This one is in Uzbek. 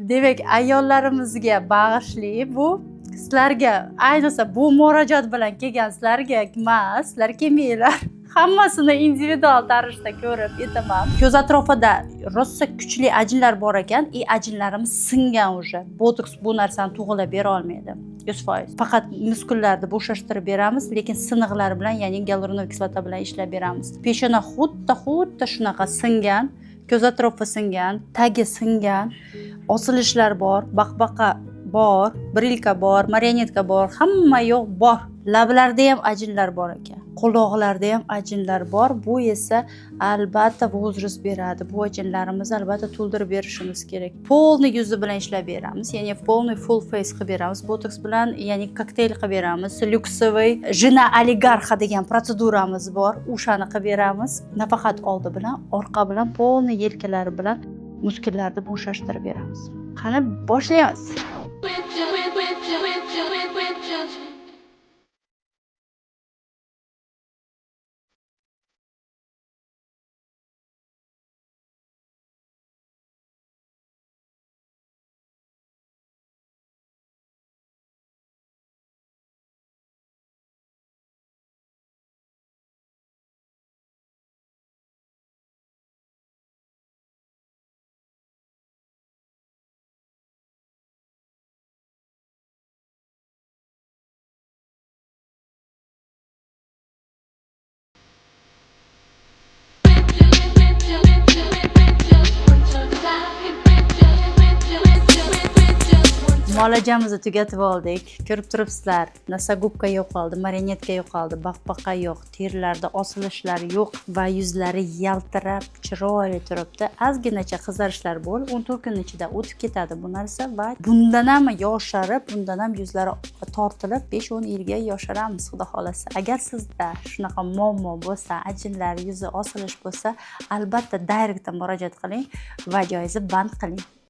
Demak, ayollarimizga bag'ishli bu sizlarga, ayniqsa bu murojaat bilan kelgan sizlarga emas, sizlar kelmanglar. Hammasini individual tarzda ko'rib aytaman. Ko'z atrofida rosa kuchli ajinlar bor ekan, ajinlarimiz singan уже. Botoks bu narsani to'g'rilab bera olmaydi. 100%. Faqat muskullarni bo'shashtirib beramiz, lekin siniqlar bilan, ya'ni gialuronik kislota bilan ishlab beramiz. Peshona xuddi shunaqa singan, ko'z atrofi singan, tagi singan, osilishlar bor, baqbaqa bor, brilka bor, marionetka bor, hamma yo'q bor. Lablarda ham ajinlar bor ekan. Quloqlarda ham ajinlar bor. Bu esa albatta возраст beradi. Bu ajinlarimizni albatta to'ldirib berishimiz kerak. Polni yuzi bilan ishlab beramiz, ya'ni polniy full face qilib beramiz. Botoks bilan, ya'ni kokteyl qilib beramiz. Lyuksovoy jina oligarxa degan protseduramiz bor. O'shani qilib beramiz. Nafaqat oldi bilan, orqa bilan, polniy yelkalari bilan muskullarni bo'shashtirib beramiz. Qani boshlaymiz. Muolajamizni tugatib oldik. Ko'rib turibsizlar, nasagubka yo'qoldi, marionetka yo'qoldi, baqbaqa yo'q, terilarda osilishlar yo'q va yuzlari yaltirab, chiroyli turibdi. Ozginacha qizarishlar bo'lib, 14 kun ichida o'tib ketadi bu narsa va bundan ham yosharib, bundan ham yuzlari tortilib, 5-10 yilga yosharamiz, xudo xolasa. Agar sizda shunaqa muammo bo'lsa, ajinlar, yuzi osilish bo'lsa, albatta direktdan murojaat qiling va joyizni band qiling.